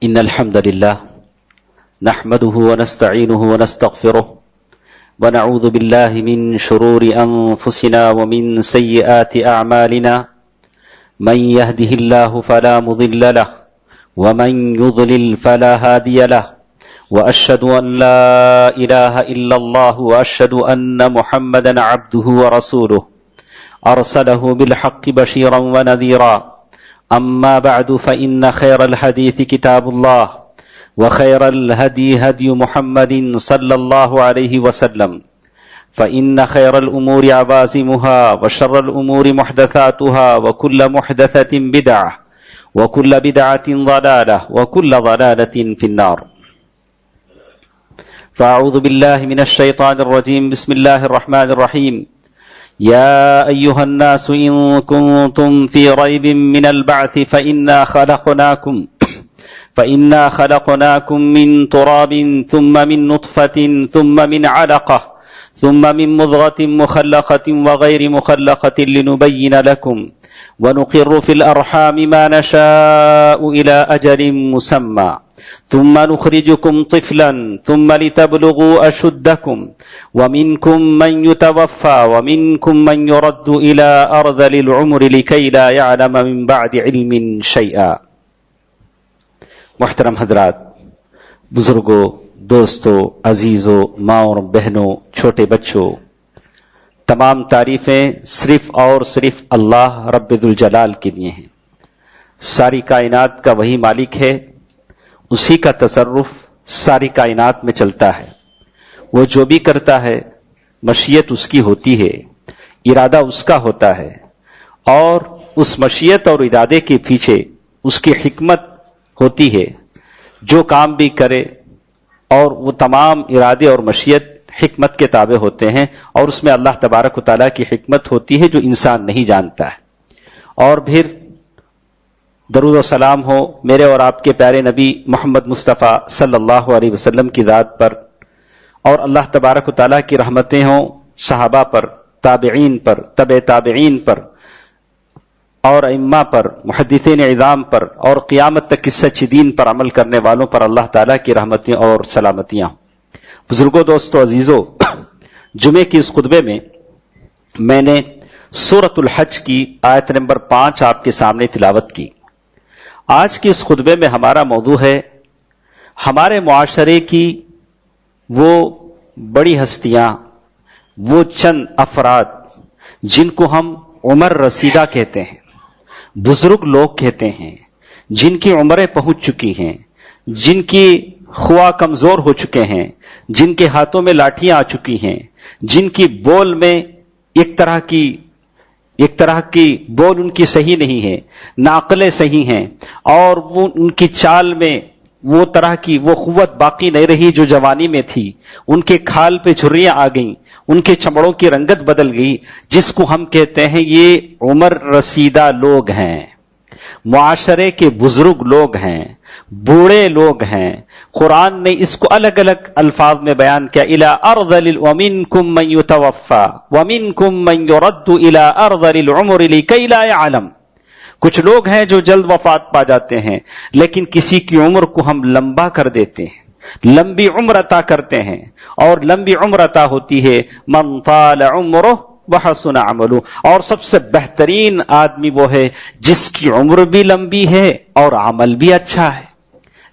إن الحمد لله نحمده ونستعينه ونستغفره ونعوذ بالله من شرور أنفسنا ومن سيئات أعمالنا من يهده الله فلا مضل له ومن يضلل فلا هادي له وأشهد أن لا إله إلا الله وأشهد أن محمدا عبده ورسوله أرسله بالحق بشيرا ونذيرا أما بعد فإن خير الحديث كتاب الله وخير الهدي هدي محمد صلى الله عليه وسلم فإن خير الأمور عوازمها وشر الأمور محدثاتها وكل محدثة بدعة وكل بدعة ضلالة وكل ضلالة في النار. فأعوذ بالله من الشيطان الرجيم. بسم الله الرحمن الرحيم. يا أيها الناس إن كنتم في ريب من البعث فإنا خلقناكم من تراب ثم من نطفة ثم من علقة ثم من مضغة مخلقة وغير مخلقة لنبين لكم ونقر في الأرحام ما نشاء إلى أجل مسمى ثم نخرجكم طفلا ثم لتبلغوا أشدكم ومنكم من يتوفى ومنكم من يرد إلى أرذل العمر لكي لا يعلم من بعد علم شيئا. محترم حضرات، بزرگوں، دوستوں، عزیزوں، ماں اور بہنوں، چھوٹے بچوں، تمام تعریفیں صرف اور صرف اللہ رب ذوالجلال کے لیے ہیں. ساری کائنات کا وہی مالک ہے، اسی کا تصرف ساری کائنات میں چلتا ہے. وہ جو بھی کرتا ہے مشیت اس کی ہوتی ہے، ارادہ اس کا ہوتا ہے، اور اس مشیت اور ارادے کے پیچھے اس کی حکمت ہوتی ہے. جو کام بھی کرے اور وہ تمام ارادے اور مشیت حکمت کے تابع ہوتے ہیں، اور اس میں اللہ تبارک و تعالیٰ کی حکمت ہوتی ہے جو انسان نہیں جانتا ہے. اور پھر درود و سلام ہو میرے اور آپ کے پیارے نبی محمد مصطفیٰ صلی اللہ علیہ وسلم کی ذات پر، اور اللہ تبارک و تعالیٰ کی رحمتیں ہوں صحابہ پر، تابعین پر، تبع تابعین پر، اور ائمہ پر، محدثین اعظام پر، اور قیامت تک اس سچے دین پر عمل کرنے والوں پر اللہ تعالیٰ کی رحمتیں اور سلامتیاں ہوں. بزرگوں، دوستوں، عزیزوں، جمعے کی اس خطبے میں میں نے سورۃ الحج کی آیت نمبر 5 آپ کے سامنے تلاوت کی. آج کے اس خطبے میں ہمارا موضوع ہے ہمارے معاشرے کی وہ بڑی ہستیاں، وہ چند افراد جن کو ہم عمر رسیدہ کہتے ہیں، بزرگ لوگ کہتے ہیں، جن کی عمریں پہنچ چکی ہیں، جن کی خواہ کمزور ہو چکے ہیں، جن کے ہاتھوں میں لاٹھیاں آ چکی ہیں، جن کی بول میں ایک طرح کی بول ان کی صحیح نہیں ہے، نہ عقلیں صحیح ہیں، اور وہ ان کی چال میں وہ طرح کی وہ قوت باقی نہیں رہی جو جوانی میں تھی. ان کے کھال پہ جھریاں آ گئیں، ان کے چمڑوں کی رنگت بدل گئی، جس کو ہم کہتے ہیں یہ عمر رسیدہ لوگ ہیں، معاشرے کے بزرگ لوگ ہیں، بوڑھے لوگ ہیں. قرآن نے اس کو الگ الگ الفاظ میں بیان کیا. الی ارذل ومنکم من یتوفی ومنکم من یرد الی ارذل العمر لکی لا یعلم. کچھ لوگ ہیں جو جلد وفات پا جاتے ہیں، لیکن کسی کی عمر کو ہم لمبا کر دیتے ہیں، لمبی عمر عطا کرتے ہیں. اور لمبی عمر عطا ہوتی ہے من طال عمرہ وحسن عملہ. اور سب سے بہترین آدمی وہ ہے جس کی عمر بھی لمبی ہے اور عمل بھی اچھا ہے.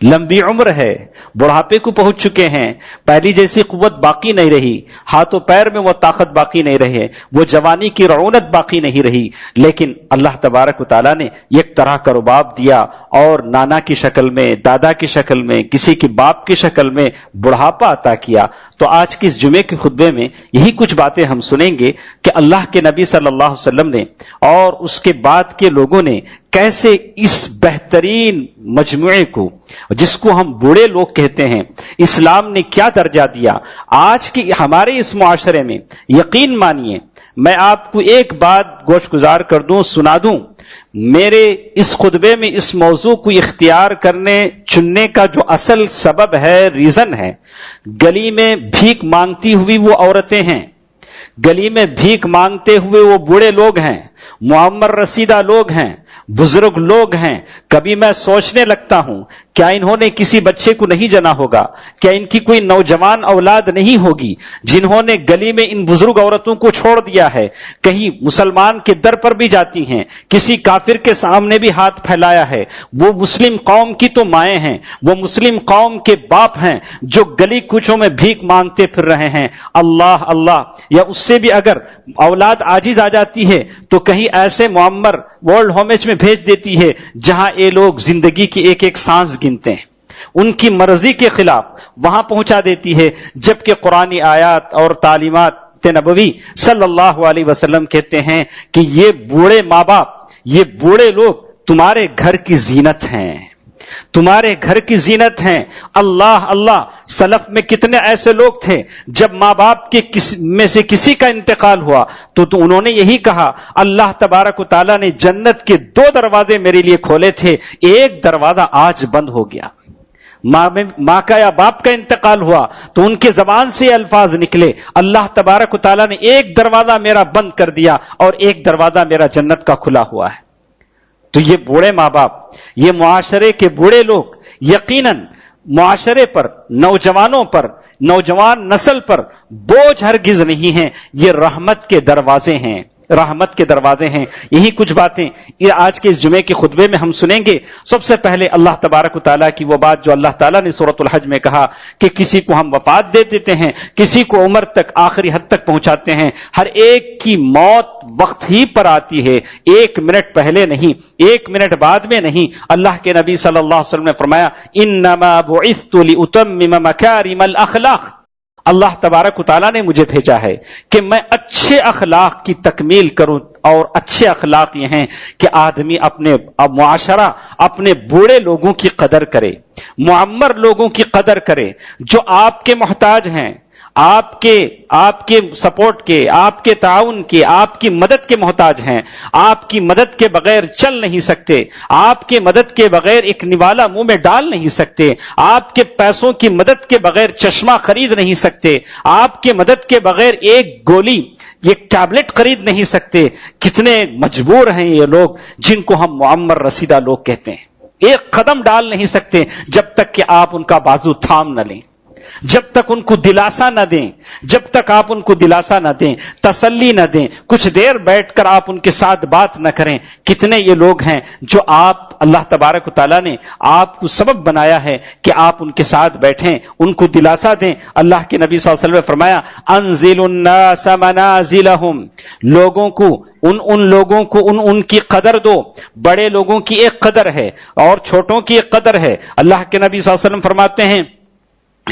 لمبی عمر ہے، بڑھاپے کو پہنچ چکے ہیں، پہلی جیسی قوت باقی نہیں رہی، ہاتھ و پیر میں وہ طاقت باقی نہیں رہے، وہ جوانی کی رعونت باقی نہیں رہی، لیکن اللہ تبارک و تعالیٰ نے ایک طرح کا رباب دیا، اور نانا کی شکل میں، دادا کی شکل میں، کسی کے باپ کی شکل میں بڑھاپا عطا کیا. تو آج کے اس جمعے کے خطبے میں یہی کچھ باتیں ہم سنیں گے کہ اللہ کے نبی صلی اللہ علیہ وسلم نے اور اس کے بعد کے لوگوں نے کیسے اس بہترین مجموعے کو، جس کو ہم بوڑھے لوگ کہتے ہیں، اسلام نے کیا درجہ دیا. آج کی ہمارے اس معاشرے میں یقین مانیے، میں آپ کو ایک بات گوش گزار کر دوں، سنا دوں. میرے اس خطبے میں اس موضوع کو اختیار چننے کا جو اصل سبب ہے، ریزن ہے، گلی میں بھیک مانگتی ہوئی وہ عورتیں ہیں، گلی میں بھیک مانگتے ہوئے وہ بوڑھے لوگ ہیں، معمر رسیدہ لوگ ہیں، بزرگ لوگ ہیں. کبھی میں سوچنے لگتا ہوں کیا انہوں نے کسی بچے کو نہیں جنا ہوگا؟ کیا ان کی کوئی نوجوان اولاد نہیں ہوگی جنہوں نے گلی میں ان بزرگ عورتوں کو چھوڑ دیا ہے؟ کہیں مسلمان کے در پر بھی جاتی ہیں، کسی کافر کے سامنے بھی ہاتھ پھیلایا ہے۔ وہ مسلم قوم کی تو مائیں ہیں، وہ مسلم قوم کے باپ ہیں جو گلی کوچوں میں بھیک مانگتے پھر رہے ہیں۔ اللہ اللہ، یا اس سے بھی اگر اولاد عاجز آ جاتی ہے تو کہیں ایسے معمر ورلڈ ہومز میں بھیج دیتی ہے جہاں یہ لوگ زندگی کی ایک ایک سانس گنتے ہیں، ان کی مرضی کے خلاف وہاں پہنچا دیتی ہے، جبکہ قرآنی آیات اور تعلیمات نبوی صلی اللہ علیہ وسلم کہتے ہیں کہ یہ بوڑھے ماں باپ، یہ بوڑھے لوگ تمہارے گھر کی زینت ہیں، تمہارے گھر کی زینت ہیں۔ اللہ اللہ، سلف میں کتنے ایسے لوگ تھے جب ماں باپ کے میں سے کسی کا انتقال ہوا تو انہوں نے یہی کہا، اللہ تبارک و تعالیٰ نے جنت کے 2 دروازے میرے لیے کھولے تھے، ایک دروازہ آج بند ہو گیا۔ ماں کا یا باپ کا انتقال ہوا تو ان کے زبان سے الفاظ نکلے، اللہ تبارک و تعالیٰ نے ایک دروازہ میرا بند کر دیا اور ایک دروازہ میرا جنت کا کھلا ہوا ہے۔ تو یہ بوڑھے ماں باپ، یہ معاشرے کے بوڑھے لوگ یقیناً معاشرے پر، نوجوانوں پر، نوجوان نسل پر بوجھ ہرگز نہیں ہیں، یہ رحمت کے دروازے ہیں، رحمت کے دروازے ہیں۔ یہی کچھ باتیں یہ آج کے اس جمعے کے خطبے میں ہم سنیں گے۔ سب سے پہلے اللہ تبارک و تعالیٰ کی وہ بات جو اللہ تعالیٰ نے سورۃ الحج میں کہا کہ کسی کو ہم وفات دے دیتے ہیں، کسی کو عمر تک، آخری حد تک پہنچاتے ہیں، ہر ایک کی موت وقت ہی پر آتی ہے، 1 منٹ پہلے نہیں، 1 منٹ بعد میں نہیں۔ اللہ کے نبی صلی اللہ علیہ وسلم نے فرمایا، انما بعثت لاتمم مکارم الاخلاق، اللہ تبارک و تعالیٰ نے مجھے بھیجا ہے کہ میں اچھے اخلاق کی تکمیل کروں، اور اچھے اخلاق یہ ہیں کہ آدمی اپنے معاشرہ، اپنے بوڑھے لوگوں کی قدر کرے، معمر لوگوں کی قدر کرے، جو آپ کے محتاج ہیں، آپ کے سپورٹ کے، آپ کے تعاون کے، آپ کی مدد کے محتاج ہیں، آپ کی مدد کے بغیر چل نہیں سکتے، آپ کے مدد کے بغیر ایک نوالا منہ میں ڈال نہیں سکتے، آپ کے پیسوں کی مدد کے بغیر چشمہ خرید نہیں سکتے، آپ کے مدد کے بغیر ایک گولی، ایک ٹیبلٹ خرید نہیں سکتے۔ کتنے مجبور ہیں یہ لوگ جن کو ہم معمر رسیدہ لوگ کہتے ہیں، ایک قدم ڈال نہیں سکتے جب تک کہ آپ ان کا بازو تھام نہ لیں، جب تک ان کو دلاسا نہ دیں، جب تک آپ ان کو دلاسا نہ دیں، تسلی نہ دیں، کچھ دیر بیٹھ کر آپ ان کے ساتھ بات نہ کریں۔ کتنے یہ لوگ ہیں جو اللہ تبارک و تعالیٰ نے آپ کو سبب بنایا ہے کہ آپ ان کے ساتھ بیٹھیں، ان کو دلاسا دیں۔ اللہ کے نبی صلی اللہ علیہ وسلم نے فرمایا، انزل الناس منازلہم، لوگوں کو ان لوگوں کو ان کی قدر دو۔ بڑے لوگوں کی ایک قدر ہے اور چھوٹوں کی ایک قدر ہے۔ اللہ کے نبی صلی اللہ علیہ وسلم فرماتے ہیں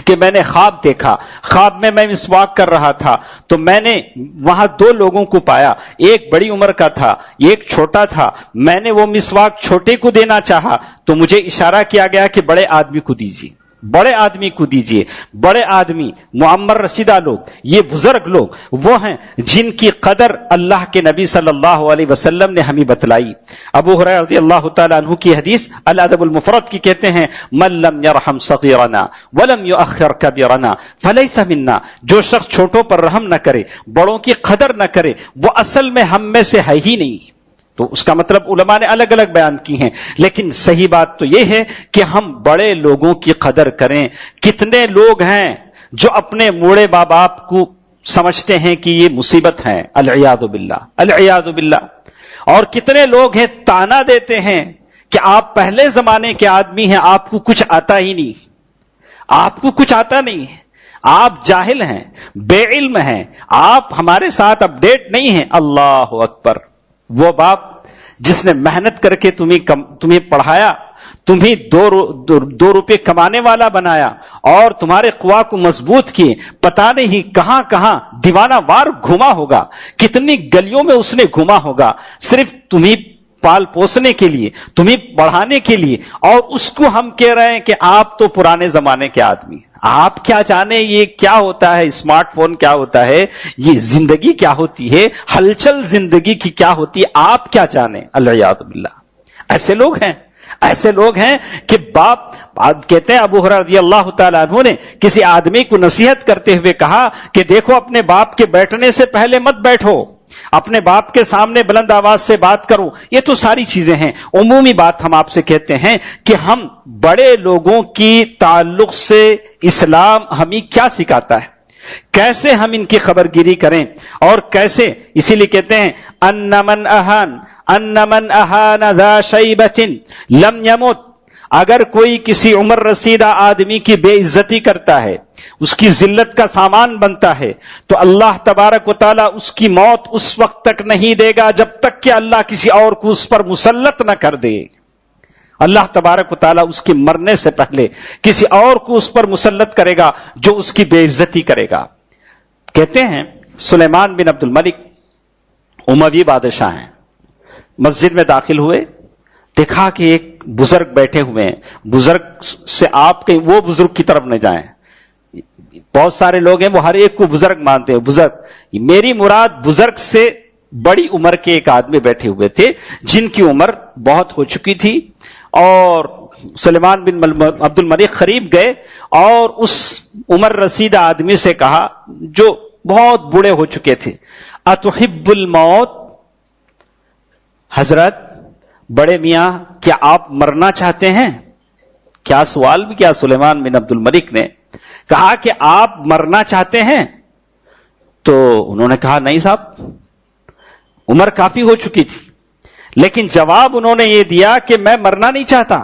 کہ میں نے خواب دیکھا، خواب میں مسواک کر رہا تھا تو میں نے وہاں 2 لوگوں کو پایا، ایک بڑی عمر کا تھا، ایک چھوٹا تھا۔ میں نے وہ مسواک چھوٹے کو دینا چاہا تو مجھے اشارہ کیا گیا کہ بڑے آدمی کو دیجیے، بڑے آدمی کو دیجیے۔ بڑے آدمی، معمر رسیدہ لوگ، یہ بزرگ لوگ وہ ہیں جن کی قدر اللہ کے نبی صلی اللہ علیہ وسلم نے ہمیں بتلائی۔ ابو ہریرہ رضی اللہ تعالیٰ عنہ کی حدیث الادب المفرد کی کہتے ہیں، من لم یرحم صغیرنا ولم یؤخر کبیرنا فلیس منا، جو شخص چھوٹوں پر رحم نہ کرے، بڑوں کی قدر نہ کرے، وہ اصل میں ہم میں سے ہے ہی نہیں۔ تو اس کا مطلب علماء نے الگ الگ بیان کی ہیں، لیکن صحیح بات تو یہ ہے کہ ہم بڑے لوگوں کی قدر کریں۔ کتنے لوگ ہیں جو اپنے بوڑھے ماں باپ کو سمجھتے ہیں کہ یہ مصیبت ہے، العیاذ باللہ، العیاذ باللہ۔ اور کتنے لوگ ہیں تانا دیتے ہیں کہ آپ پہلے زمانے کے آدمی ہیں، آپ کو کچھ آتا ہی نہیں، آپ کو کچھ آتا نہیں ہے، آپ جاہل ہیں، بے علم ہیں، آپ ہمارے ساتھ اپڈیٹ نہیں ہیں۔ اللہ اکبر۔ وہ باپ جس نے محنت کر کے تمہیں پڑھایا، تمہیں 2 روپے کمانے والا بنایا اور تمہارے قوا کو مضبوط کیے، پتہ نہیں کہاں کہاں دیوانہ وار گھوما ہوگا، کتنی گلیوں میں اس نے گھوما ہوگا، صرف تمہیں پال پوسنے کے لیے، تمہیں پڑھانے کے لیے، اور اس کو ہم کہہ رہے ہیں کہ آپ تو پرانے زمانے کے آدمی۔ آپ کیا جانے یہ کیا ہوتا ہے، اسمارٹ فون کیا ہوتا ہے، یہ زندگی کیا ہوتی ہے، ہلچل زندگی کی کیا ہوتی ہے، آپ کیا جانے، العیاذ باللہ۔ ایسے لوگ ہیں کہ باپ کہتے ہیں، ابو ہریرہ رضی اللہ تعالیٰ عنہ نے کسی آدمی کو نصیحت کرتے ہوئے کہا کہ دیکھو اپنے باپ کے بیٹھنے سے پہلے مت بیٹھو، اپنے باپ کے سامنے بلند آواز سے بات کروں، یہ تو ساری چیزیں ہیں۔ عمومی بات ہم آپ سے کہتے ہیں کہ ہم بڑے لوگوں کی تعلق سے اسلام ہمیں کیا سکھاتا ہے، کیسے ہم ان کی خبر گیری کریں، اور کیسے، اسی لیے کہتے ہیں ان من اہان ذا شیبۃ لم یمت، اگر کوئی کسی عمر رسیدہ آدمی کی بے عزتی کرتا ہے، اس کی ذلت کا سامان بنتا ہے، تو اللہ تبارک و تعالیٰ اس کی موت اس وقت تک نہیں دے گا جب تک کہ اللہ کسی اور کو اس پر مسلط نہ کر دے۔ اللہ تبارک و تعالیٰ اس کے مرنے سے پہلے کسی اور کو اس پر مسلط کرے گا جو اس کی بے عزتی کرے گا۔ کہتے ہیں سلیمان بن عبد الملک اموی بادشاہ ہیں، مسجد میں داخل ہوئے، دیکھا کہ ایک بزرگ بیٹھے ہوئے ہیں۔ بزرگ سے آپ کہیں وہ بزرگ کی طرف نہ جائیں، بہت سارے لوگ ہیں وہ ہر ایک کو بزرگ مانتے ہیں۔ بزرگ، میری مراد بزرگ سے بڑی عمر کے ایک آدمی بیٹھے ہوئے تھے جن کی عمر بہت ہو چکی تھی، اور سلیمان بن عبد الملک قریب گئے اور اس عمر رسیدہ آدمی سے کہا جو بہت بوڑھے ہو چکے تھے، اتحب الموت، حضرت بڑے میاں کیا آپ مرنا چاہتے ہیں؟ کیا سوال بھی کیا سلیمان بن عبد الملک نے، کہا کہ آپ مرنا چاہتے ہیں؟ تو انہوں نے کہا نہیں صاحب، عمر کافی ہو چکی تھی، لیکن جواب انہوں نے یہ دیا کہ میں مرنا نہیں چاہتا۔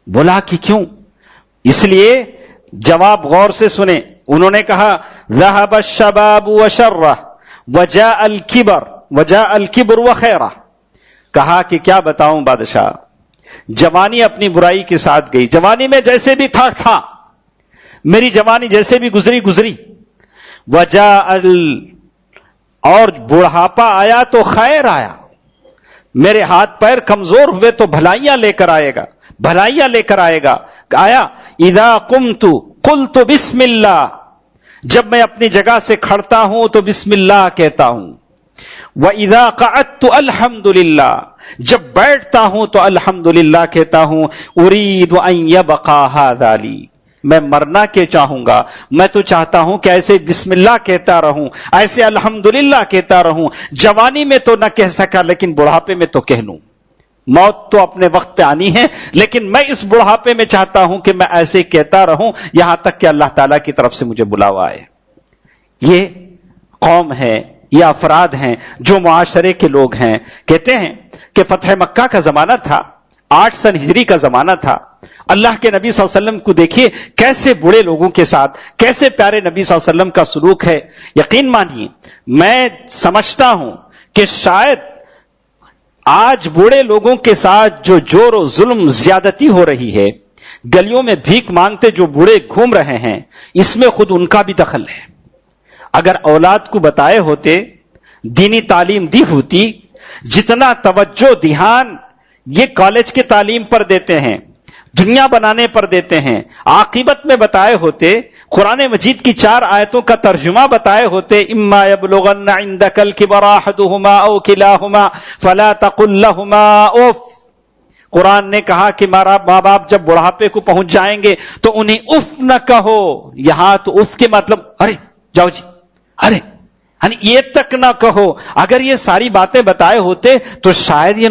بولا کہ کیوں؟ اس لیے جواب غور سے سنیں، انہوں نے کہا ذهب الشباب وشرہ وجاء الكبر وخیرہ، کہا کہ کیا بتاؤں بادشاہ، جوانی اپنی برائی کے ساتھ گئی، جوانی میں جیسے بھی تھا میری جوانی جیسے بھی گزری، اور بڑھاپا آیا تو خیر آیا، میرے ہاتھ پیر کمزور ہوئے تو بھلائیاں لے کر آئے گا آیا اذا قمت قلت بسم اللہ، جب میں اپنی جگہ سے کھڑتا ہوں تو بسم اللہ کہتا ہوں، وَإِذَا قَعَدْتُ الْحَمْدُ لِلَّهِ، جب بیٹھتا ہوں تو الحمدللہ کہتا ہوں، اُرِيدُ أَن يَبْقَى هَذَا لِي، میں مرنا کے چاہوں گا، میں تو چاہتا ہوں کہ ایسے بسم اللہ کہتا رہوں، ایسے الحمدللہ کہتا رہوں، جوانی میں تو نہ کہہ سکا لیکن بڑھاپے میں تو کہہ لوں، موت تو اپنے وقت پہ آنی ہے، لیکن میں اس بڑھاپے میں چاہتا ہوں کہ میں ایسے کہتا رہوں یہاں تک کہ اللہ تعالیٰ کی طرف سے مجھے بلاوا آئے۔ یہ قوم ہے، یہ افراد ہیں جو معاشرے کے لوگ ہیں۔ کہتے ہیں کہ فتح مکہ کا زمانہ تھا، 8 سن ہجری کا زمانہ تھا، اللہ کے نبی صلی اللہ علیہ وسلم کو دیکھیے کیسے بوڑھے لوگوں کے ساتھ، کیسے پیارے نبی صلی اللہ علیہ وسلم کا سلوک ہے۔ یقین مانیے میں سمجھتا ہوں کہ شاید آج بوڑھے لوگوں کے ساتھ جو جور و ظلم زیادتی ہو رہی ہے، گلیوں میں بھیک مانگتے جو بوڑھے گھوم رہے ہیں، اس میں خود ان کا بھی دخل ہے۔ اگر اولاد کو بتائے ہوتے، دینی تعلیم دی ہوتی، جتنا توجہ دھیان یہ کالج کے تعلیم پر دیتے ہیں، دنیا بنانے پر دیتے ہیں، عاقبت میں بتائے ہوتے، قرآن مجید کی 4 آیتوں کا ترجمہ بتائے ہوتے، اما یبلغن عندک الکبر احدہما او کلاہما فلا تقل لہما اف، قرآن نے کہا کہ ماں باپ جب بڑھاپے کو پہنچ جائیں گے تو انہیں اف نہ کہو۔ یہاں تو اف کے مطلب ارے جاؤ جی، ارے یعنی یہ تک نہ کہو۔ اگر یہ ساری باتیں بتائے ہوتے تو شاید یہ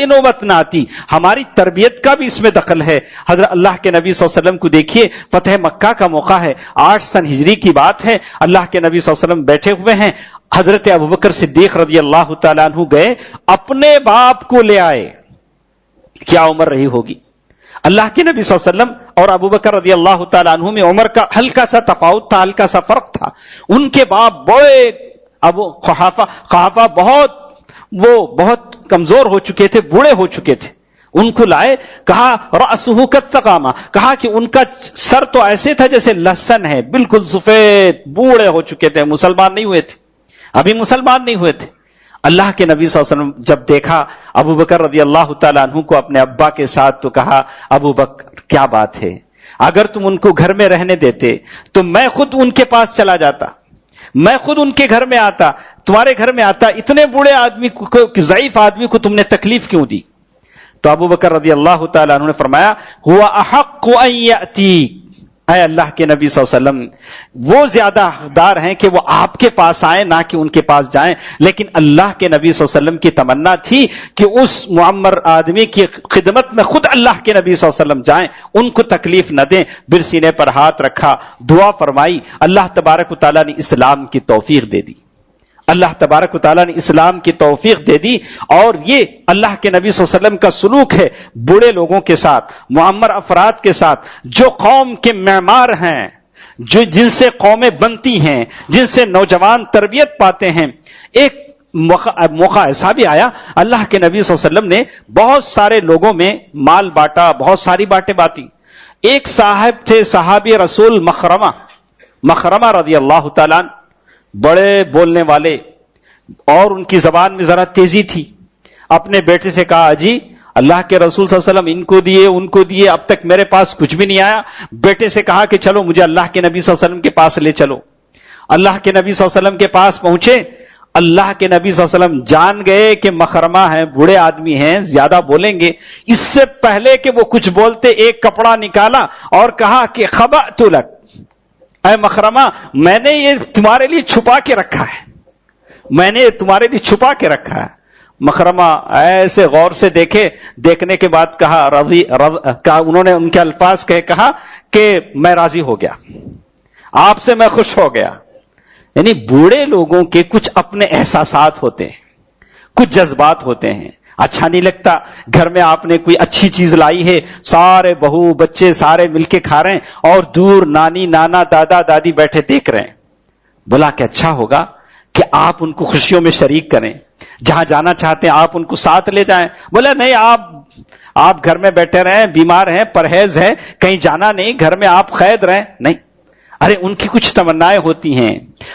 نوبت نہ آتی، ہماری تربیت کا بھی اس میں دخل ہے۔ حضرت اللہ کے نبی صلی اللہ علیہ وسلم کو دیکھیے، فتح مکہ کا موقع ہے، 8 سن ہجری کی بات ہے، اللہ کے نبی صلی اللہ علیہ وسلم بیٹھے ہوئے ہیں، حضرت ابوبکر صدیق رضی اللہ تعالیٰ عنہ گئے، اپنے باپ کو لے آئے، کیا عمر رہی ہوگی؟ اللہ کے نبی صلی اللہ علیہ وسلم اور ابوبکر رضی اللہ تعالیٰ عنہ میں عمر کا ہلکا سا تفاوت تھا، ہلکا سا فرق تھا۔ ان کے باپ بڑے ابو قحافہ بہت کمزور ہو چکے تھے، بوڑھے ہو چکے تھے، ان کو لائے، کہا رأسہ کالتقامہ، کہا کہ ان کا سر تو ایسے تھا جیسے لہسن ہے، بالکل سفید، بوڑھے ہو چکے تھے، مسلمان نہیں ہوئے تھے۔ اللہ کے نبی صلی اللہ علیہ وسلم جب دیکھا ابو بکر رضی اللہ تعالیٰ عنہ کو اپنے ابا کے ساتھ، تو کہا ابو بکر کیا بات ہے، اگر تم ان کو گھر میں رہنے دیتے تو میں خود ان کے پاس چلا جاتا، میں خود ان کے گھر میں آتا، تمہارے گھر میں آتا، اتنے بوڑھے آدمی کو، ضعیف آدمی کو تم نے تکلیف کیوں دی؟ تو ابو بکر رضی اللہ تعالیٰ عنہ نے فرمایا ہوا احق ان یأتی، اے اللہ کے نبی صلی اللہ علیہ وسلم، وہ زیادہ حقدار ہیں کہ وہ آپ کے پاس آئیں نہ کہ ان کے پاس جائیں، لیکن اللہ کے نبی صلی اللہ علیہ وسلم کی تمنا تھی کہ اس معمر آدمی کی خدمت میں خود اللہ کے نبی صلی اللہ علیہ وسلم جائیں، ان کو تکلیف نہ دیں۔ پھر سینے پر ہاتھ رکھا، دعا فرمائی، اللہ تبارک و تعالیٰ نے اسلام کی توفیق دے دی، اللہ تبارک و تعالیٰ نے اسلام کی توفیق دے دی۔ اور یہ اللہ کے نبی صلی اللہ علیہ وسلم کا سلوک ہے بوڑھے لوگوں کے ساتھ، معمر افراد کے ساتھ، جو قوم کے معمار ہیں، جن سے قومیں بنتی ہیں، جن سے نوجوان تربیت پاتے ہیں۔ ایک موقع ایسا بھی آیا، اللہ کے نبی صلی اللہ علیہ وسلم نے بہت سارے لوگوں میں مال بانٹا، بہت ساری باتیں باتی۔ ایک صاحب تھے، صحابی رسول مخرمہ رضی اللہ تعالیٰ عنہ، بڑے بولنے والے، اور ان کی زبان میں ذرا تیزی تھی۔ اپنے بیٹے سے کہا، اجی اللہ کے رسول صلی اللہ علیہ وسلم ان کو دیے، اب تک میرے پاس کچھ بھی نہیں آیا۔ بیٹے سے کہا کہ چلو مجھے اللہ کے نبی صلی اللہ علیہ وسلم کے پاس لے چلو۔ اللہ کے نبی صلی اللہ علیہ وسلم کے پاس پہنچے، اللہ کے نبی صلی اللہ علیہ وسلم جان گئے کہ مخرمہ ہیں، بوڑھے آدمی ہیں، زیادہ بولیں گے۔ اس سے پہلے کہ وہ کچھ بولتے، ایک کپڑا نکالا اور کہا کہ خبأت لک، اے مخرمہ میں نے یہ تمہارے لیے چھپا کے رکھا ہے، میں نے تمہارے لیے چھپا کے رکھا ہے۔ مخرمہ ایسے غور سے دیکھنے کے بعد کہا، انہوں نے ان کے الفاظ کہا کہ میں راضی ہو گیا، آپ سے میں خوش ہو گیا۔ یعنی بوڑھے لوگوں کے کچھ اپنے احساسات ہوتے ہیں، کچھ جذبات ہوتے ہیں۔ اچھا نہیں لگتا، گھر میں آپ نے کوئی اچھی چیز لائی ہے، سارے بہو بچے سارے مل کے کھا رہے ہیں، اور دور نانی نانا دادا دادی بیٹھے دیکھ رہے ہیں۔ بولا کہ اچھا ہوگا کہ آپ ان کو خوشیوں میں شریک کریں، جہاں جانا چاہتے ہیں آپ ان کو ساتھ لے جائیں۔ بولا نہیں، آپ گھر میں بیٹھے رہیں، بیمار ہیں، پرہیز ہے، کہیں جانا نہیں، گھر میں آپ قید رہیں۔ نہیں، ارے ان کی کچھ تمنائیں ہوتی ہیں،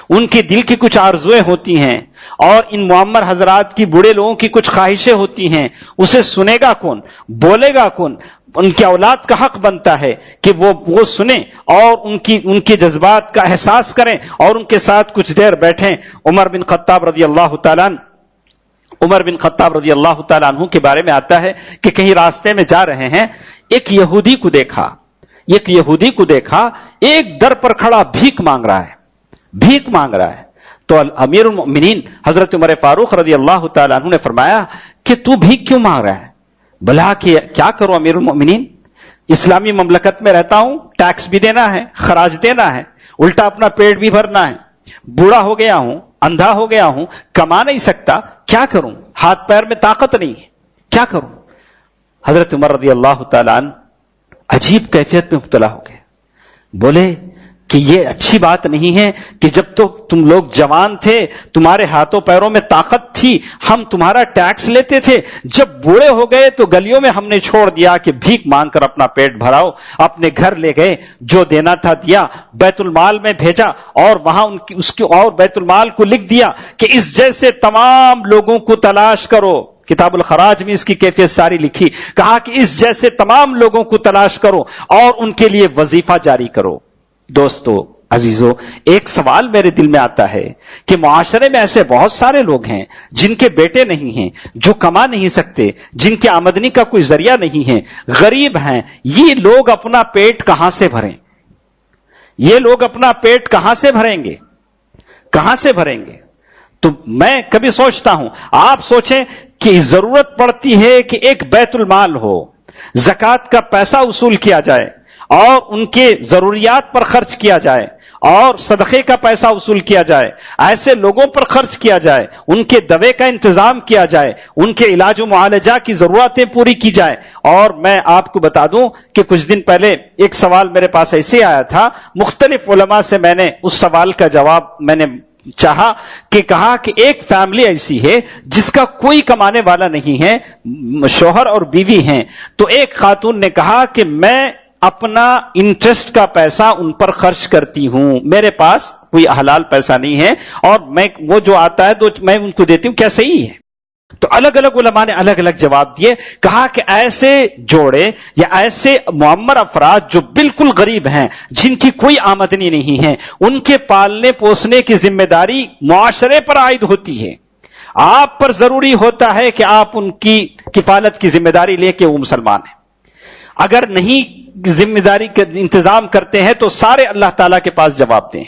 ان کے دل کی کچھ آرزویں ہوتی ہیں، اور ان معمر حضرات کی، بوڑھے لوگوں کی کچھ خواہشیں ہوتی ہیں۔ اسے سنے گا کون، بولے گا کون؟ ان کی اولاد کا حق بنتا ہے کہ وہ سنیں اور ان کے جذبات کا احساس کریں اور ان کے ساتھ کچھ دیر بیٹھیں۔ عمر بن خطاب رضی اللہ تعالیٰ عنہ کے بارے میں آتا ہے کہ کہیں راستے میں جا رہے ہیں، ایک یہودی کو دیکھا ایک در پر کھڑا بھیک مانگ رہا ہے۔ تو امیر المؤمنین حضرت عمر فاروق رضی اللہ تعالیٰ عنہ نے فرمایا کہ تو بھیک کیوں مانگ رہا ہے؟ بلا کہ کیا کروں امیر المؤمنین، اسلامی مملکت میں رہتا ہوں، ٹیکس بھی دینا ہے، خراج دینا ہے، الٹا اپنا پیٹ بھی بھرنا ہے، بوڑھا ہو گیا ہوں، اندھا ہو گیا ہوں، کما نہیں سکتا، کیا کروں، ہاتھ پیر میں طاقت نہیں ہے، کیا کروں؟ حضرت عمر رضی اللہ تعالیٰ عنہ عجیب کیفیت میں مبتلا ہو گئے۔ بولے کہ یہ اچھی بات نہیں ہے کہ جب تو تم لوگ جوان تھے، تمہارے ہاتھوں پیروں میں طاقت تھی، ہم تمہارا ٹیکس لیتے تھے، جب بوڑھے ہو گئے تو گلیوں میں ہم نے چھوڑ دیا کہ بھیک مانگ کر اپنا پیٹ بھراؤ۔ اپنے گھر لے گئے، جو دینا تھا دیا، بیت المال میں بھیجا، اور وہاں اور بیت المال کو لکھ دیا کہ اس جیسے تمام لوگوں کو تلاش کرو۔ کتاب الخراج میں اس کی کیفیت ساری لکھی، کہا کہ اس جیسے تمام لوگوں کو تلاش کرو اور ان کے لیے وظیفہ جاری کرو۔ دوستو عزیزو، ایک سوال میرے دل میں آتا ہے کہ معاشرے میں ایسے بہت سارے لوگ ہیں جن کے بیٹے نہیں ہیں، جو کما نہیں سکتے، جن کے آمدنی کا کوئی ذریعہ نہیں ہے، غریب ہیں۔ یہ لوگ اپنا پیٹ کہاں سے بھریں؟ یہ لوگ اپنا پیٹ کہاں سے بھریں گے؟ کہاں سے بھریں گے؟ تو میں کبھی سوچتا ہوں، آپ سوچیں کہ ضرورت پڑتی ہے کہ ایک بیت المال ہو، زکوٰۃ کا پیسہ وصول کیا جائے اور ان کے ضروریات پر خرچ کیا جائے، اور صدقے کا پیسہ وصول کیا جائے، ایسے لوگوں پر خرچ کیا جائے، ان کے دوا کا انتظام کیا جائے، ان کے علاج و معالجہ کی ضرورتیں پوری کی جائے۔ اور میں آپ کو بتا دوں کہ کچھ دن پہلے ایک سوال میرے پاس ایسے آیا تھا، مختلف علماء سے میں نے اس سوال کا جواب میں نے چاہا کہ کہا کہ ایک فیملی ایسی ہے جس کا کوئی کمانے والا نہیں ہے، شوہر اور بیوی ہیں، تو ایک خاتون نے کہا کہ میں اپنا انٹرسٹ کا پیسہ ان پر خرچ کرتی ہوں، میرے پاس کوئی حلال پیسہ نہیں ہے، اور میں وہ جو آتا ہے تو میں ان کو دیتی ہوں، کیا صحیح ہے؟ تو الگ الگ علماء نے الگ الگ جواب دیے۔ کہا کہ ایسے جوڑے یا ایسے معمر افراد جو بالکل غریب ہیں، جن کی کوئی آمدنی نہیں ہے، ان کے پالنے پوسنے کی ذمہ داری معاشرے پر عائد ہوتی ہے۔ آپ پر ضروری ہوتا ہے کہ آپ ان کی کفالت کی ذمہ داری لے کے وہ مسلمان ہیں۔ اگر نہیں ذمہ داری کا انتظام کرتے ہیں تو سارے اللہ تعالیٰ کے پاس جواب دیں.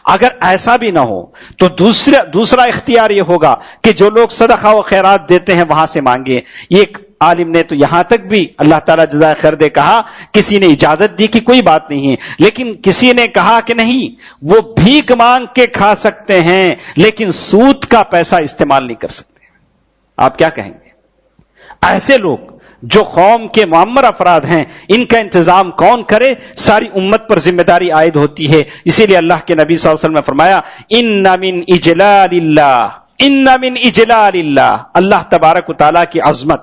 اگر ایسا بھی نہ ہو تو دوسرا اختیار یہ ہوگا کہ جو لوگ صدقہ و خیرات دیتے ہیں وہاں سے مانگیں. ایک عالم نے تو یہاں تک بھی اللہ تعالیٰ جزائے خیر دے کہا, کسی نے اجازت دی کہ کوئی بات نہیں ہے, لیکن کسی نے کہا کہ نہیں, وہ بھیک مانگ کے کھا سکتے ہیں لیکن سود کا پیسہ استعمال نہیں کر سکتے. آپ کیا کہیں گے؟ ایسے لوگ جو قوم کے معمر افراد ہیں, ان کا انتظام کون کرے؟ ساری امت پر ذمہ داری عائد ہوتی ہے. اسی لیے اللہ کے نبی صلی اللہ علیہ وسلم نے فرمایا ان من اجلال اللہ, اللہ تبارک و تعالیٰ کی عظمت,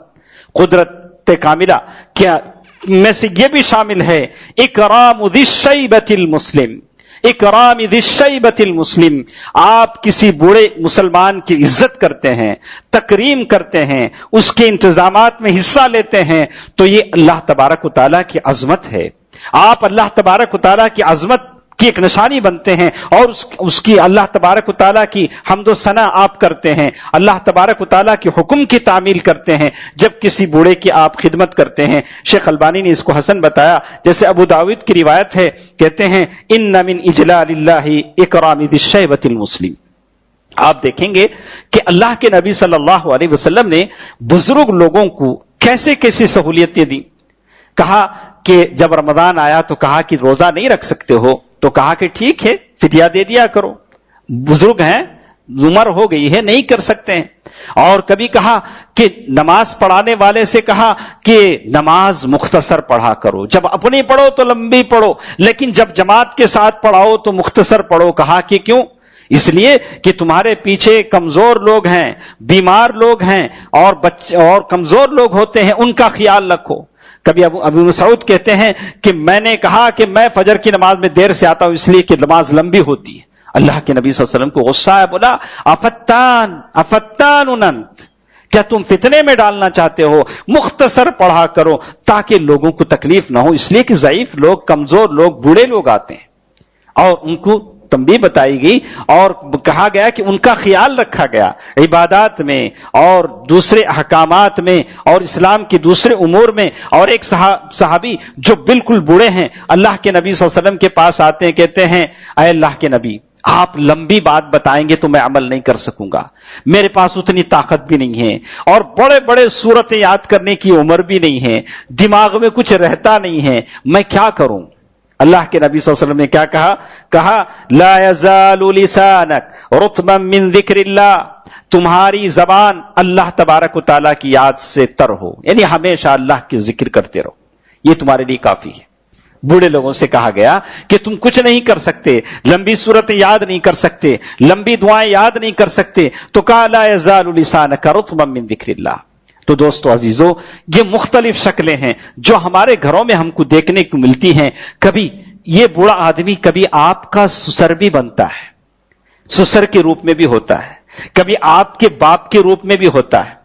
قدرت کاملہ کیا میں سے یہ بھی شامل ہے اکرام ذی الشیبۃ المسلم, اکرام ذی الشیبۃ المسلم. آپ کسی بوڑھے مسلمان کی عزت کرتے ہیں, تکریم کرتے ہیں, اس کے انتظامات میں حصہ لیتے ہیں, تو یہ اللہ تبارک و تعالیٰ کی عظمت ہے. آپ اللہ تبارک و تعالیٰ کی عظمت کی ایک نشانی بنتے ہیں اور اس کی اللہ تبارک و تعالیٰ کی حمد و ثنا آپ کرتے ہیں, اللہ تبارک و تعالیٰ کے حکم کی تعمیل کرتے ہیں جب کسی بوڑھے کی آپ خدمت کرتے ہیں. شیخ البانی نے اس کو حسن بتایا, جیسے ابو داؤد کی روایت ہے, کہتے ہیں ان من اجلال اللہ اکرام ذی الشیبۃ المسلم. آپ دیکھیں گے کہ اللہ کے نبی صلی اللہ علیہ وسلم نے بزرگ لوگوں کو کیسے کیسی سہولیتیں دی. کہا کہ جب رمضان آیا تو کہا کہ روزہ نہیں رکھ سکتے ہو, تو کہا کہ ٹھیک ہے فدیہ دے دیا کرو, بزرگ ہیں, عمر ہو گئی ہے, نہیں کر سکتے ہیں. اور کبھی کہا کہ نماز پڑھانے والے سے کہا کہ نماز مختصر پڑھا کرو, جب اپنی پڑھو تو لمبی پڑھو, لیکن جب جماعت کے ساتھ پڑھاؤ تو مختصر پڑھو. کہا کہ کیوں؟ اس لیے کہ تمہارے پیچھے کمزور لوگ ہیں, بیمار لوگ ہیں, اور بچے اور کمزور لوگ ہوتے ہیں, ان کا خیال رکھو. کبھی ابو مسعود کہتے ہیں کہ میں نے کہا کہ میں فجر کی نماز میں دیر سے آتا ہوں اس لیے کہ نماز لمبی ہوتی ہے. اللہ کے نبی صلی اللہ علیہ وسلم کو غصہ ہے, بولا افتان انت, کیا تم فتنے میں ڈالنا چاہتے ہو؟ مختصر پڑھا کرو تاکہ لوگوں کو تکلیف نہ ہو. اس لیے کہ ضعیف لوگ, کمزور لوگ, بوڑھے لوگ آتے ہیں اور ان کو تنبیہ بتائی گئی اور کہا گیا کہ ان کا خیال رکھا گیا عبادات میں اور دوسرے احکامات میں اور اسلام کی دوسرے امور میں. اور ایک صحابی جو بالکل بوڑھے ہیں اللہ کے نبی صلی اللہ علیہ وسلم کے پاس آتے ہیں, کہتے ہیں اے اللہ کے نبی, آپ لمبی بات بتائیں گے تو میں عمل نہیں کر سکوں گا, میرے پاس اتنی طاقت بھی نہیں ہے, اور بڑے بڑے صورتیں یاد کرنے کی عمر بھی نہیں ہے, دماغ میں کچھ رہتا نہیں ہے, میں کیا کروں؟ اللہ کے نبی صلی اللہ علیہ وسلم نے کیا کہا لا یزال لسانک رطبا من ذکر اللہ, تمہاری زبان اللہ تبارک و تعالیٰ کی یاد سے تر ہو, یعنی ہمیشہ اللہ کی ذکر کرتے رہو, یہ تمہارے لیے کافی ہے. بوڑھے لوگوں سے کہا گیا کہ تم کچھ نہیں کر سکتے, لمبی صورتیں یاد نہیں کر سکتے, لمبی دعائیں یاد نہیں کر سکتے, تو کہا لا یزال لسانک رطبا من ذکر اللہ. تو دوستو عزیزو, یہ مختلف شکلیں ہیں جو ہمارے گھروں میں ہم کو دیکھنے کو ملتی ہیں. کبھی یہ بوڑھا آدمی کبھی آپ کا سسر بھی بنتا ہے, سسر کے روپ میں بھی ہوتا ہے, کبھی آپ کے باپ کے روپ میں بھی ہوتا ہے,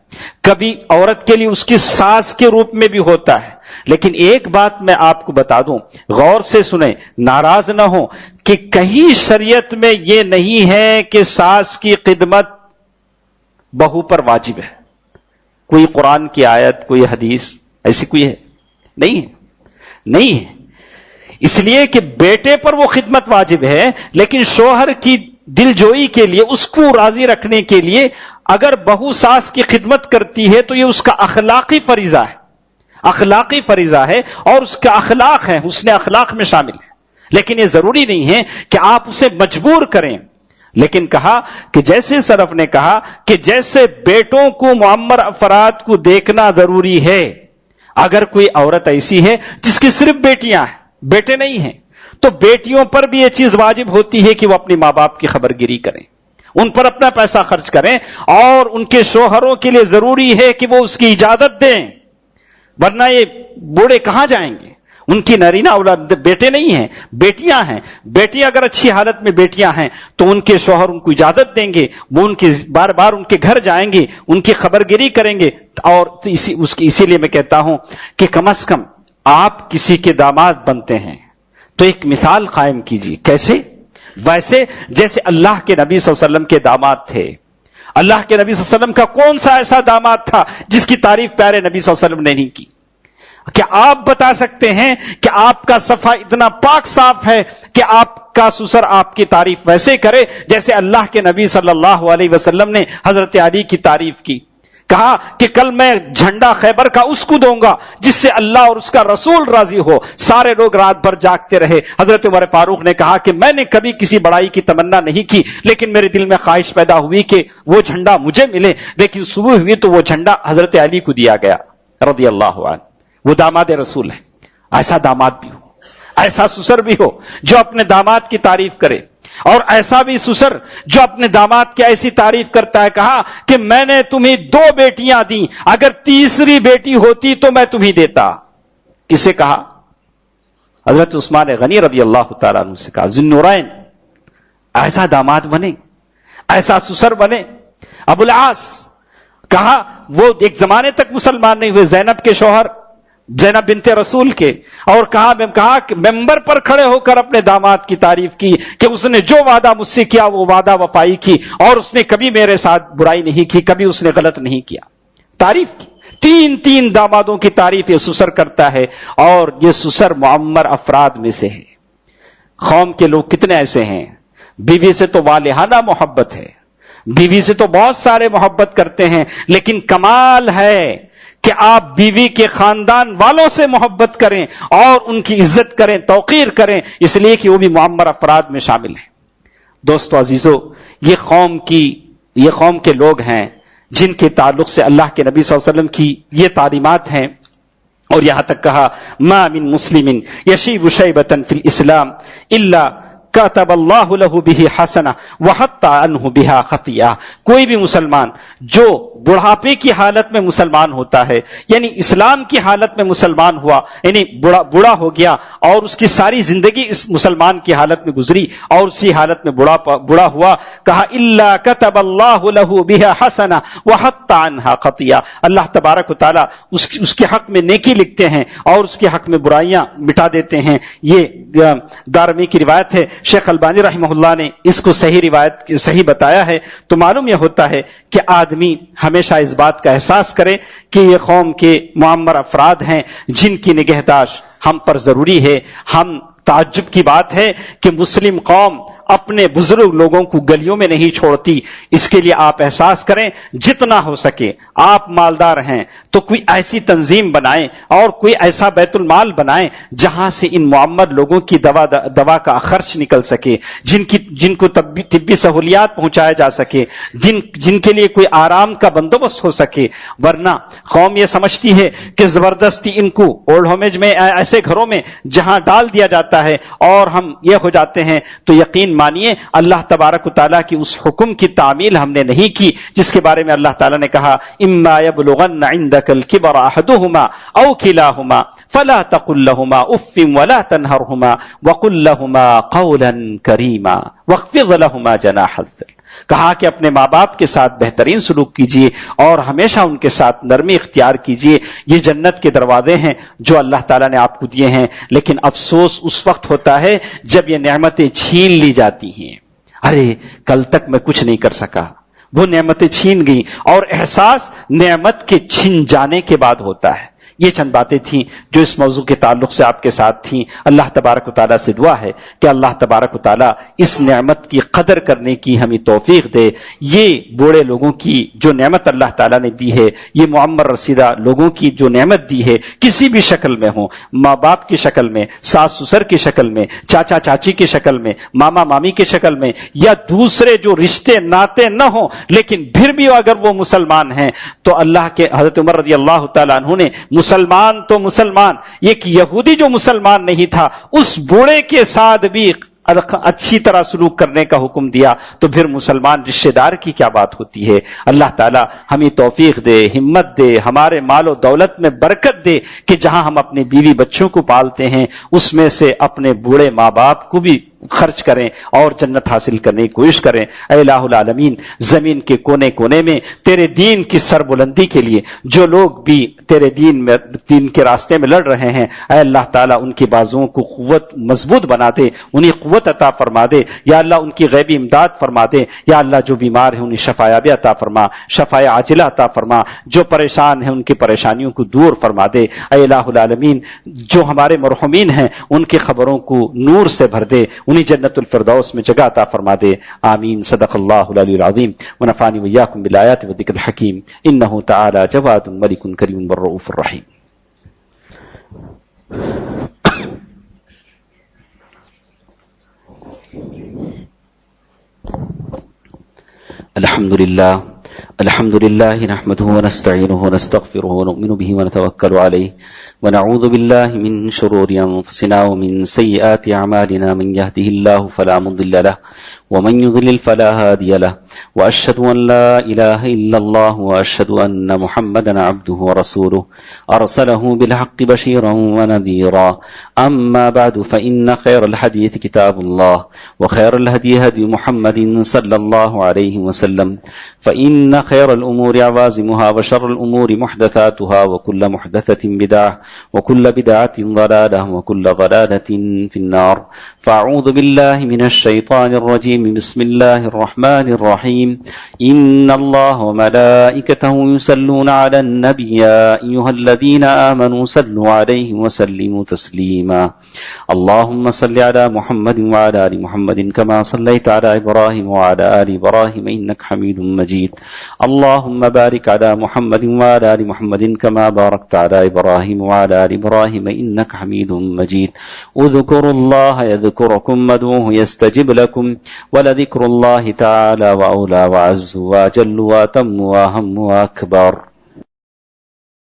کبھی عورت کے لیے اس کی ساس کے روپ میں بھی ہوتا ہے. لیکن ایک بات میں آپ کو بتا دوں, غور سے سنیں, ناراض نہ ہوں, کہ کہیں شریعت میں یہ نہیں ہے کہ ساس کی خدمت بہو پر واجب ہے. کوئی قرآن کی آیت, کوئی حدیث ایسی کوئی ہے؟ نہیں ہے, نہیں ہے. اس لیے کہ بیٹے پر وہ خدمت واجب ہے, لیکن شوہر کی دل جوئی کے لیے, اس کو راضی رکھنے کے لیے اگر بہو ساس کی خدمت کرتی ہے تو یہ اس کا اخلاقی فریضہ ہے, اخلاقی فریضہ ہے, اور اس کا اخلاق ہے, حسن اخلاق میں شامل ہے. لیکن یہ ضروری نہیں ہے کہ آپ اسے مجبور کریں. لیکن کہا کہ جیسے سلف نے کہا کہ جیسے بیٹوں کو معمر افراد کو دیکھنا ضروری ہے, اگر کوئی عورت ایسی ہے جس کی صرف بیٹیاں ہیں, بیٹے نہیں ہیں, تو بیٹیوں پر بھی یہ چیز واجب ہوتی ہے کہ وہ اپنے ماں باپ کی خبر گیری کریں, ان پر اپنا پیسہ خرچ کریں, اور ان کے شوہروں کے لیے ضروری ہے کہ وہ اس کی اجازت دیں, ورنہ یہ بوڑھے کہاں جائیں گے؟ ان کی نرینہ اولاد بیٹے نہیں ہیں, بیٹیاں ہیں. بیٹیاں اگر اچھی حالت میں بیٹیاں ہیں تو ان کے شوہر ان کو اجازت دیں گے, وہ ان کے بار بار ان کے گھر جائیں گے, ان کی خبر گیری کریں گے. اور اسی لیے میں کہتا ہوں کہ کم از کم آپ کسی کے داماد بنتے ہیں تو ایک مثال قائم کیجیے. کیسے؟ ویسے جیسے اللہ کے نبی صلی اللہ علیہ وسلم کے داماد تھے. اللہ کے نبی صلی اللہ علیہ وسلم کا کون سا ایسا داماد تھا جس کی تعریف پیارے نبی صلی اللہ علیہ وسلم نے نہیں کی؟ کیا آپ بتا سکتے ہیں کہ آپ کا صفحہ اتنا پاک صاف ہے کہ آپ کا سسر آپ کی تعریف ویسے کرے جیسے اللہ کے نبی صلی اللہ علیہ وسلم نے حضرت علی کی تعریف کی؟ کہا کہ کل میں جھنڈا خیبر کا اس کو دوں گا جس سے اللہ اور اس کا رسول راضی ہو. سارے لوگ رات بھر جاگتے رہے. حضرت عمر فاروق نے کہا کہ میں نے کبھی کسی بڑائی کی تمنا نہیں کی، لیکن میرے دل میں خواہش پیدا ہوئی کہ وہ جھنڈا مجھے ملے. لیکن صبح ہوئی تو وہ جھنڈا حضرت علی کو دیا گیا رضی اللہ عنہ. وہ داماد رسول ہے. ایسا داماد بھی ہو، ایسا سسر بھی ہو جو اپنے داماد کی تعریف کرے، اور ایسا بھی سسر جو اپنے داماد کی ایسی تعریف کرتا ہے. کہا کہ میں نے تمہیں 2 بیٹیاں دی، اگر تیسری بیٹی ہوتی تو میں تمہیں دیتا. کسے کہا؟ حضرت عثمان غنی رضی اللہ تعالیٰ عنہ سے کہا. ذوالنورین ایسا داماد بنے، ایسا سسر بنے. ابو العاص کہا وہ ایک زمانے تک مسلمان نہیں ہوئے، زینب کے شوہر، زینب بنت رسول کے، اور کہا کہ ممبر پر کھڑے ہو کر اپنے داماد کی تعریف کی کہ اس نے جو وعدہ مجھ سے کیا وہ وعدہ وفائی کی، اور اس نے کبھی میرے ساتھ برائی نہیں کی، کبھی اس نے غلط نہیں کیا. تعریف کی. 3 دامادوں کی تعریف یہ سسر کرتا ہے، اور یہ سسر معمر افراد میں سے ہے. قوم کے لوگ کتنے ایسے ہیں، بیوی سے تو والہانہ محبت ہے، بیوی سے تو بہت سارے محبت کرتے ہیں، لیکن کمال ہے کہ آپ بیوی کے خاندان والوں سے محبت کریں اور ان کی عزت کریں، توقیر کریں، اس لیے کہ وہ بھی معمر افراد میں شامل ہیں. دوستو عزیزو، یہ قوم کے لوگ ہیں جن کے تعلق سے اللہ کے نبی صلی اللہ علیہ وسلم کی یہ تعلیمات ہیں. اور یہاں تک کہا ما من مسلم یشیب شیبۃ فی الاسلام الا کتب اللہ لہ بہ حسنہ وحط عنہ بہا خطیئہ. کوئی بھی مسلمان جو بڑھاپے کی حالت میں مسلمان ہوتا ہے، یعنی اسلام کی حالت میں مسلمان ہوا، یعنی بوڑھا ہو گیا اور اس کی ساری زندگی اس مسلمان کی حالت میں گزری اور اسی حالت میں بوڑھا ہوا، کہا الا کتب اللہ لہ بہا حسنہ وحط عنہا خطیئہ. اللہ تبارک و تعالی اس کے حق میں نیکی لکھتے ہیں اور اس کے حق میں برائیاں مٹا دیتے ہیں. یہ دارمی کی روایت ہے. شیخ البانی رحمہ اللہ نے اس کو صحیح بتایا ہے. تو معلوم یہ ہوتا ہے کہ آدمی ہمیشہ اس بات کا احساس کرے کہ یہ قوم کے معمر افراد ہیں جن کی نگہداشت ہم پر ضروری ہے. ہم تعجب کی بات ہے کہ مسلم قوم اپنے بزرگ لوگوں کو گلیوں میں نہیں چھوڑتی. اس کے لیے آپ احساس کریں، جتنا ہو سکے آپ مالدار ہیں تو کوئی ایسی تنظیم بنائیں اور کوئی ایسا بیت المال بنائیں جہاں سے ان معمر لوگوں کی دوا کا خرچ نکل سکے، جن کو طبی سہولیات پہنچایا جا سکے، جن کے لیے کوئی آرام کا بندوبست ہو سکے. ورنہ قوم یہ سمجھتی ہے کہ زبردستی ان کو اولڈ ہومیج میں ایسے گھروں میں جہاں ڈال دیا جاتا ہے اور ہم یہ ہو جاتے ہیں. تو یقین مانیے اللہ تبارک و تعالیٰ کی اس حکم کی تعمیل ہم نے نہیں کی جس کے بارے میں اللہ تعالیٰ نے کہا اما یبلغن عندک الکبر احدہما او کلاہما فلا تقل لہما اف ولا تنہرہما وقل لہما قولا کریما واخفض لہما جناح الذل. کہا کہ اپنے ماں باپ کے ساتھ بہترین سلوک کیجیے اور ہمیشہ ان کے ساتھ نرمی اختیار کیجیے. یہ جنت کے دروازے ہیں جو اللہ تعالیٰ نے آپ کو دیے ہیں، لیکن افسوس اس وقت ہوتا ہے جب یہ نعمتیں چھین لی جاتی ہیں. ارے کل تک میں کچھ نہیں کر سکا، وہ نعمتیں چھین گئی، اور احساس نعمت کے چھن جانے کے بعد ہوتا ہے. یہ چند باتیں تھیں جو اس موضوع کے تعلق سے آپ کے ساتھ تھیں. اللہ تبارک و تعالیٰ سے دعا ہے کہ اللہ تبارک و تعالیٰ اس نعمت کی قدر کرنے کی ہمیں توفیق دے. یہ بوڑھے لوگوں کی جو نعمت اللہ تعالیٰ نے دی ہے، یہ معمر رسیدہ لوگوں کی جو نعمت دی ہے، کسی بھی شکل میں ہو، ماں باپ کی شکل میں، ساس سسر کی شکل میں، چاچا چاچی کی شکل میں، ماما مامی کی شکل میں، یا دوسرے جو رشتے ناتے نہ ہوں لیکن پھر بھی اگر وہ مسلمان ہیں تو اللہ کے حضرت عمر رضی اللہ تعالیٰ عنہ نے مسلمان تو مسلمان، ایک یہودی جو مسلمان نہیں تھا اس بوڑھے کے ساتھ بھی اچھی طرح سلوک کرنے کا حکم دیا، تو پھر مسلمان رشتہ دار کی کیا بات ہوتی ہے. اللہ تعالی ہمیں توفیق دے، ہمت دے، ہمارے مال و دولت میں برکت دے کہ جہاں ہم اپنے بیوی بچوں کو پالتے ہیں اس میں سے اپنے بوڑھے ماں باپ کو بھی خرچ کریں اور جنت حاصل کرنے کی کوشش کریں۔ اے الہ العالمین، زمین کے کونے کونے میں تیرے دین کی سربلندی کے لیے جو لوگ بھی تیرے دین کے راستے میں لڑ رہے ہیں، اے اللہ تعالیٰ ان کی بازوؤں کو قوت مضبوط بنا دے، انہیں قوت عطا فرما دے یا اللہ، ان کی غیبی امداد فرما دے یا اللہ، جو بیمار ہیں انہیں شفایابی عطا فرما، شفاء عاجلہ عطا فرما، جو پریشان ہیں ان کی پریشانیوں کو دور فرما دے۔ اے الہ العالمین، جو ہمارے مرحومین ہیں ان کی خبروں کو نور سے بھر دے، انہیں جنت الفردوس میں جگہ عطا فرما دے۔ آمین۔ صدق اللہ العلی العظیم ونفعني وإياكم بالآيات والذكر الحكيم إنه تعالى جواد ملك كريم والرؤوف الرحيم۔ الحمد لله نحمده ونستعينه ونستغفره ونؤمن به ونتوكل عليه ونعوذ بالله من شرور أنفسنا ومن سيئات أعمالنا، من يهده الله فلا مضل له ومن يضلل فلا هادي له، وأشهد أن لا إله إلا الله وأشهد أن محمدا عبده ورسوله أرسله بالحق بشيرا ونذيرا، أما بعد فإن خير الحديث كتاب الله وخير الهدي هدي محمد صلى الله عليه وسلم، فإن خير الأمور عوازمها وشر الأمور محدثاتها وكل محدثة بدعة وكل بدعة ضلالة وكل ضلالة في النار، فأعوذ بالله من الشيطان الرجيم، بسم الله الرحمن الرحيم، إن الله وملائكته يصلون على النبي يا أيها الذين آمنوا صلوا عليه وسلموا تسليما، اللهم صل على محمد وعلى آل محمد كما صليت على إبراهيم وعلى آل إبراهيم إنك حميد مجيد، اللهم بارك على محمد وعلى آل محمد كما باركت على إبراهيم وعلى آل إبراهيم إنك حميد مجيد، اذكروا الله يذكركم وادعوه يستجب لكم، ولذكر الله تعالى وأولى وعز وأجل وأتم وأهم وأكبر۔